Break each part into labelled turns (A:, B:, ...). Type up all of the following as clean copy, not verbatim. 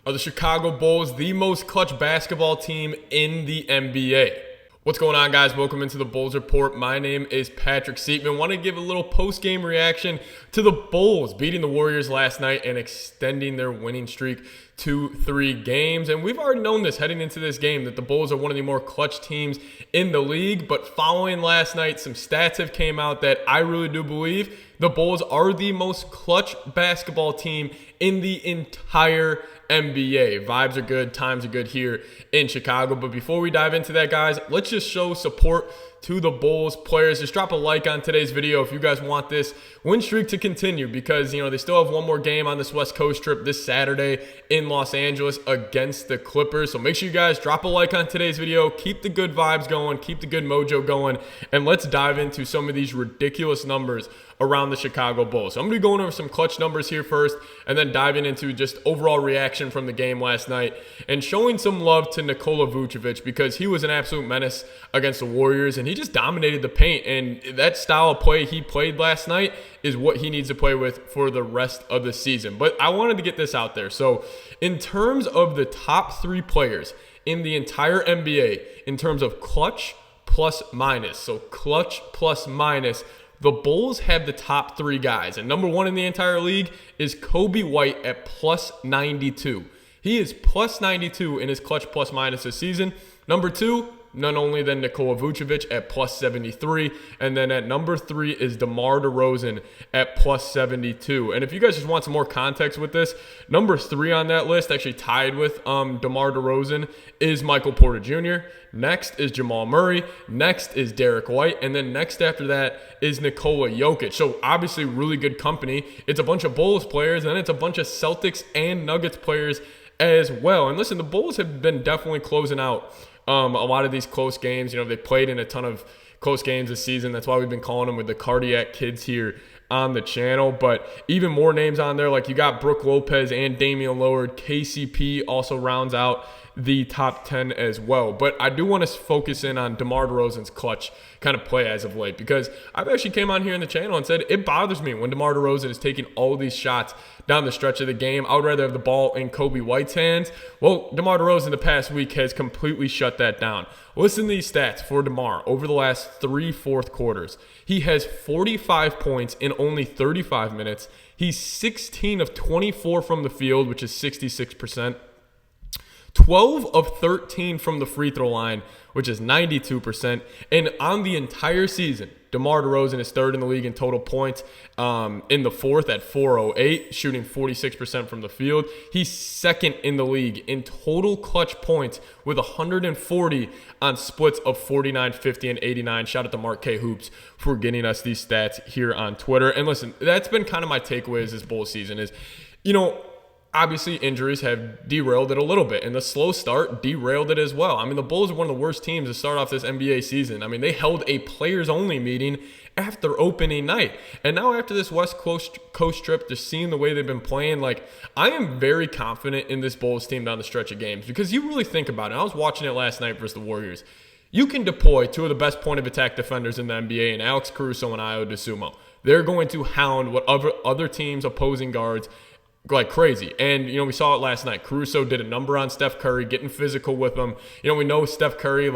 A: are the Chicago Bulls the most clutch basketball team in the NBA? What's going on, guys? Welcome into the Bulls Report. My name is Patrick Seatman. Want to give a little post-game reaction to the Bulls beating the Warriors last night and extending their winning streak to 3 games. And we've already known this heading into this game, that the Bulls are one of the more clutch teams in the league. But following last night, some stats have came out that I really do believe the Bulls are the most clutch basketball team in the entire NBA. Vibes are good, times are good here in Chicago. But before we dive into that, guys, let's just show support to the Bulls players. Just drop a like on today's video if you guys want this win streak to continue, because they still have one more game on this West Coast trip this Saturday in Los Angeles against the Clippers. So make sure you guys drop a like on today's video, keep the good vibes going, keep the good mojo going, and let's dive into some of these ridiculous numbers around the Chicago Bulls. So I'm going to be going over some clutch numbers here first, and then diving into just overall reaction from the game last night and showing some love to Nikola Vucevic, because he was an absolute menace against the Warriors and he just dominated the paint. And that style of play he played last night is what he needs to play with for the rest of the season. But I wanted to get this out there. So in terms of the top 3 players in the entire NBA, in terms of clutch plus minus, so clutch plus minus, the Bulls have the top 3 guys. And number 1 in the entire league is Coby White at plus 92. He is plus 92 in his clutch plus minus this season. Number 2, none only than Nikola Vucevic at plus 73. And then at number 3 is DeMar DeRozan at plus 72. And if you guys just want some more context with this, number 3 on that list, actually tied with DeMar DeRozan, is Michael Porter Jr. Next is Jamal Murray. Next is Derek White. And then next after that is Nikola Jokic. So obviously really good company. It's a bunch of Bulls players, and it's a bunch of Celtics and Nuggets players as well. And listen, the Bulls have been definitely closing out a lot of these close games. They played in a ton of close games this season. That's why we've been calling them with the cardiac kids here on the channel. But even more names on there, like you got Brook Lopez and Damian Lillard. KCP also rounds out the top 10 as well. But I do want to focus in on DeMar DeRozan's clutch kind of play as of late, because I've actually came on here in the channel and said it bothers me when DeMar DeRozan is taking all these shots down the stretch of the game. I would rather have the ball in Coby White's hands. Well, DeMar DeRozan the past week has completely shut that down. Listen to these stats for DeMar over the last 3 fourth quarters. He has 45 points in only 35 minutes. He's 16 of 24 from the field, which is 66%. 12 of 13 from the free throw line, which is 92%. And on the entire season, DeMar DeRozan is 3rd in the league in total points in the 4th at 408, shooting 46% from the field. He's 2nd in the league in total clutch points with 140 on splits of 49, 50, and 89. Shout out to Mark K. Hoops for getting us these stats here on Twitter. And listen, that's been kind of my takeaways this Bulls season is, obviously, injuries have derailed it a little bit, and the slow start derailed it as well. I mean, the Bulls are one of the worst teams to start off this NBA season. I mean, they held a players-only meeting after opening night. And now after this West Coast trip, just seeing the way they've been playing, I am very confident in this Bulls team down the stretch of games, because you really think about it. I was watching it last night versus the Warriors. You can deploy 2 of the best point-of-attack defenders in the NBA in Alex Caruso and Ayo Dosunmu. They're going to hound what other teams' opposing guards like crazy. And, we saw it last night. Caruso did a number on Steph Curry, getting physical with him. We know Steph Curry,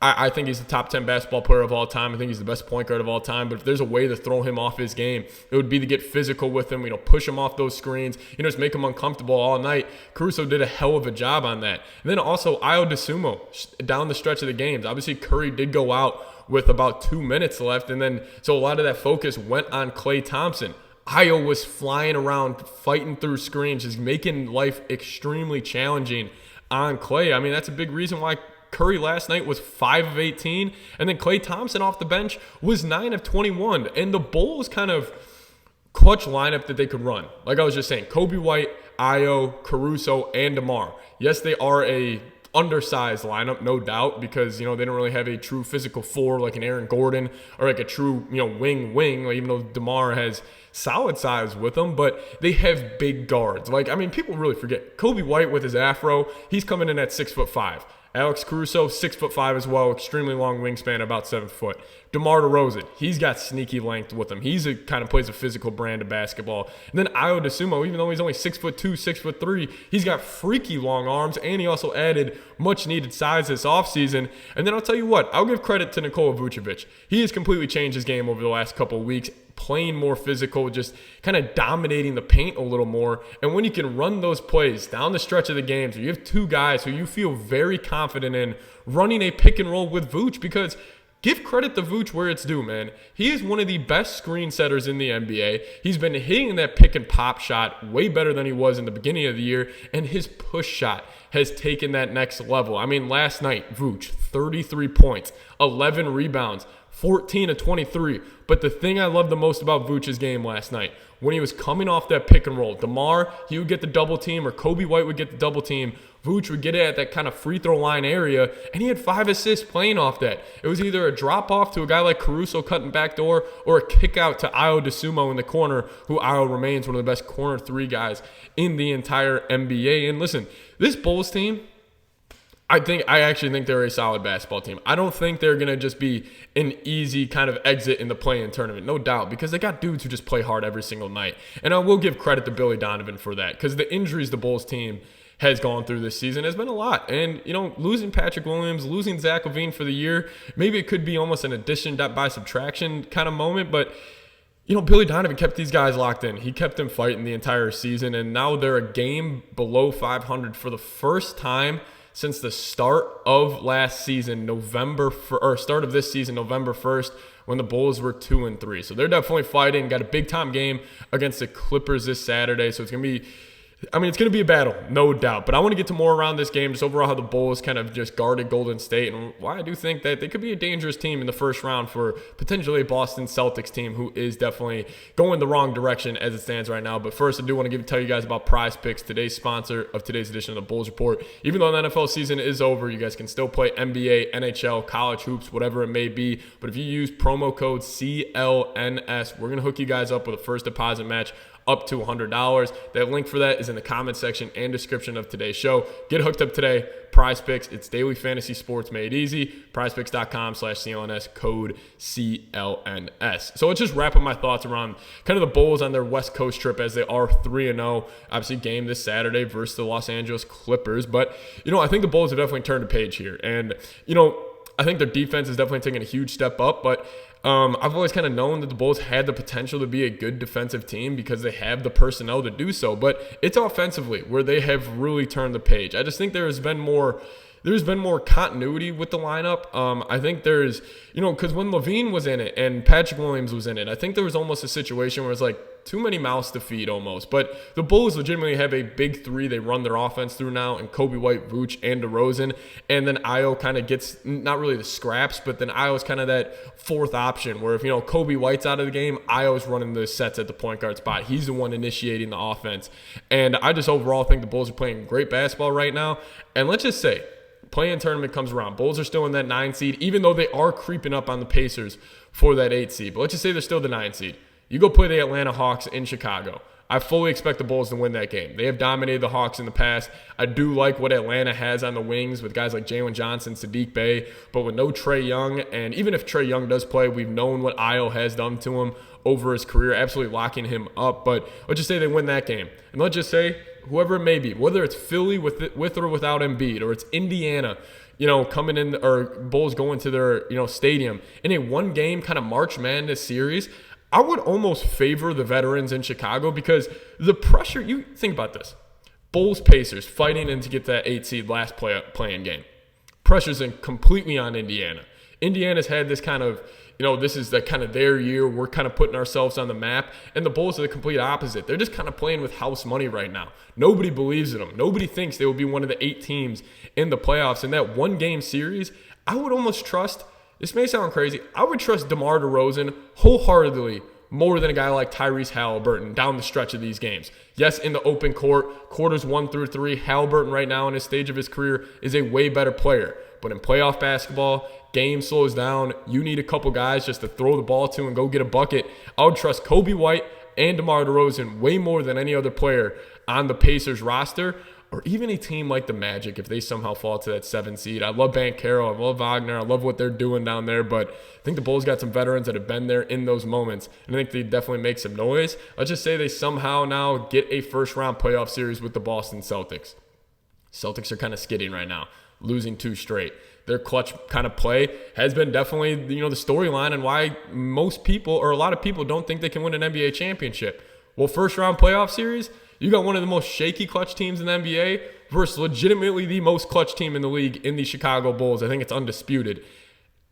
A: I think he's the top 10 basketball player of all time. I think he's the best point guard of all time. But if there's a way to throw him off his game, it would be to get physical with him, push him off those screens, just make him uncomfortable all night. Caruso did a hell of a job on that. And then also Ayo Dosunmu down the stretch of the games. Obviously, Curry did go out with about 2 minutes left. And then, so a lot of that focus went on Klay Thompson. Ayo was flying around, fighting through screens, just making life extremely challenging on Klay. I mean, that's a big reason why Curry last night was 5 of 18, and then Klay Thompson off the bench was 9 of 21. And the Bulls kind of clutch lineup that they could run. Like I was just saying, Coby White, Ayo, Caruso, and DeMar. Yes, they are a undersized lineup, no doubt, because they don't really have a true physical 4 like an Aaron Gordon or like a true wing. Like, even though DeMar has solid size with them, but they have big guards. Like, I mean, people really forget. Kobe White with his afro, he's coming in at 6'5". Alex Caruso, 6'5" as well, extremely long wingspan, about 7 foot. DeMar DeRozan, he's got sneaky length with him. He's a kind of plays a physical brand of basketball. And then Ayo Dosunmu, even though he's only 6'2", 6'3", he's got freaky long arms, and he also added much needed size this offseason. And then I'll tell you what, I'll give credit to Nikola Vucevic. He has completely changed his game over the last couple of weeks, playing more physical, just kind of dominating the paint a little more. And when you can run those plays down the stretch of the games, where you have two guys who you feel very confident in running a pick and roll with Vooch, because give credit to Vooch where it's due, man. He is one of the best screen setters in the NBA. He's been hitting that pick and pop shot way better than he was in the beginning of the year, and his push shot has taken that next level. I mean, last night, Vooch, 33 points, 11 rebounds, 14 of 23. But the thing I loved the most about Vooch's game last night, when he was coming off that pick and roll, DeMar, he would get the double team, or Kobe White would get the double team. Vooch would get it at that kind of free throw line area, and he had 5 assists playing off that. It was either a drop off to a guy like Caruso cutting back door, or a kick out to Ayo Dosunmu in the corner, who Ayo remains one of the best corner 3 guys in the entire NBA. And listen, this Bulls team, I actually think they're a solid basketball team. I don't think they're going to just be an easy kind of exit in the play-in tournament, no doubt, because they got dudes who just play hard every single night. And I will give credit to Billy Donovan for that, because the injuries the Bulls team has gone through this season has been a lot. And, you know, losing Patrick Williams, losing Zach LaVine for the year, maybe it could be almost an addition by subtraction kind of moment, but you know, Billy Donovan kept these guys locked in. He kept them fighting the entire season, and now they're a game below 500 for the first time since the start of last season, start of this season, November 1st, when the Bulls were 2-3. So they're definitely fighting. Got a big time game against the Clippers this Saturday. So it's going to be, it's going to be a battle, no doubt. But I want to get to more around this game, just overall how the Bulls kind of just guarded Golden State, and why I do think that they could be a dangerous team in the first round for potentially a Boston Celtics team who is definitely going the wrong direction as it stands right now. But first, I do want to tell you guys about Prize Picks, today's sponsor of today's edition of the Bulls Report. Even though the NFL season is over, you guys can still play NBA, NHL, college hoops, whatever it may be. But if you use promo code CLNS, we're going to hook you guys up with a first deposit match up to $100. That link for that is in the comment section and description of today's show. Get hooked up today. Prize Picks, it's daily fantasy sports made easy. PrizePicks.com/CLNS, code CLNS. So let's just wrap up my thoughts around kind of the Bulls on their West Coast trip, as they are 3-0. Obviously, game this Saturday versus the Los Angeles Clippers. But, you know, I think the Bulls have definitely turned a page here. And, you know, I think their defense is definitely taking a huge step up, but I've always kind of known that the Bulls had the potential to be a good defensive team because they have the personnel to do so. But it's offensively where they have really turned the page. I just think there's been more continuity with the lineup. I think there's, you know, because when LaVine was in it and Patrick Williams was in it, I think there was almost a situation where it's like too many mouths to feed almost. But the Bulls legitimately have a big 3 they run their offense through now, and Kobe White, Vooch, and DeRozan. And then Ayo kind of gets, not really the scraps, but then Ayo's kind of that fourth option where if, you know, Kobe White's out of the game, Ayo's running the sets at the point guard spot. He's the one initiating the offense. And I just overall think the Bulls are playing great basketball right now. And let's just say, play-in tournament comes around. Bulls are still in that 9 seed, even though they are creeping up on the Pacers for that 8 seed. But let's just say they're still the 9 seed. You go play the Atlanta Hawks in Chicago. I fully expect the Bulls to win that game. They have dominated the Hawks in the past. I do like what Atlanta has on the wings with guys like Jalen Johnson, Sadiq Bey, but with no Trae Young, and even if Trae Young does play, we've known what Ayo has done to him over his career, absolutely locking him up. But let's just say they win that game. And let's just say, whoever it may be, whether it's Philly with or without Embiid, or it's Indiana, you know, coming in, or Bulls going to their, you know, stadium in a one-game kind of March Madness series, I would almost favor the veterans in Chicago because the pressure, you think about this. Bulls, Pacers fighting in to get that 8 seed last play-in game. Pressure's completely on Indiana. Indiana's had this kind of, you know, this is the kind of their year. We're kind of putting ourselves on the map. And the Bulls are the complete opposite. They're just kind of playing with house money right now. Nobody believes in them. Nobody thinks they will be one of the 8 teams in the playoffs. In that one-game series, I would almost trust, this may sound crazy, I would trust DeMar DeRozan wholeheartedly more than a guy like Tyrese Halliburton down the stretch of these games. Yes, in the open court, quarters 1 through 3, Halliburton right now in his stage of his career is a way better player. But in playoff basketball, game slows down. You need a couple guys just to throw the ball to and go get a bucket. I would trust Kobe White and DeMar DeRozan way more than any other player on the Pacers roster, or even a team like the Magic, if they somehow fall to that 7 seed. I love Banchero, I love Wagner, I love what they're doing down there, but I think the Bulls got some veterans that have been there in those moments, and I think they definitely make some noise. Let's just say they somehow now get a first-round playoff series with the Boston Celtics. Celtics are kind of skidding right now, losing 2 straight. Their clutch kind of play has been definitely, the storyline and why most people, or a lot of people, don't think they can win an NBA championship. Well, first-round playoff series, you got one of the most shaky clutch teams in the NBA versus legitimately the most clutch team in the league in the Chicago Bulls. I think it's undisputed.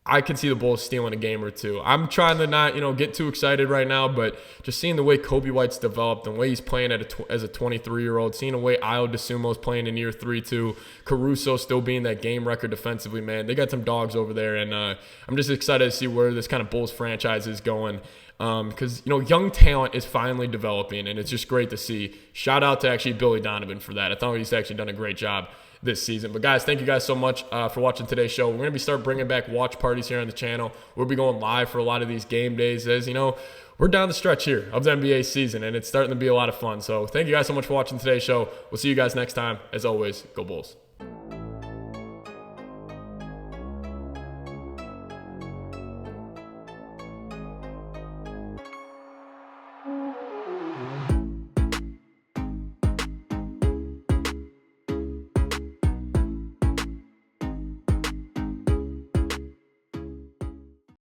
A: I could see the Bulls stealing a game or two. I'm trying to not, get too excited right now, but just seeing the way Kobe White's developed, the way he's playing as a 23-year-old, seeing the way Ayo Dosunmu's playing in year 3 too, Caruso still being that game record defensively, man. They got some dogs over there, and I'm just excited to see where this kind of Bulls franchise is going. Because, young talent is finally developing, and it's just great to see. Shout out to actually Billy Donovan for that. I thought he's actually done a great job this season. But guys, thank you guys so much for watching today's show. We're going to start bringing back watch parties here on the channel. We'll be going live for a lot of these game days. As we're down the stretch here of the NBA season, and it's starting to be a lot of fun. So thank you guys so much for watching today's show. We'll see you guys next time. As always, go Bulls.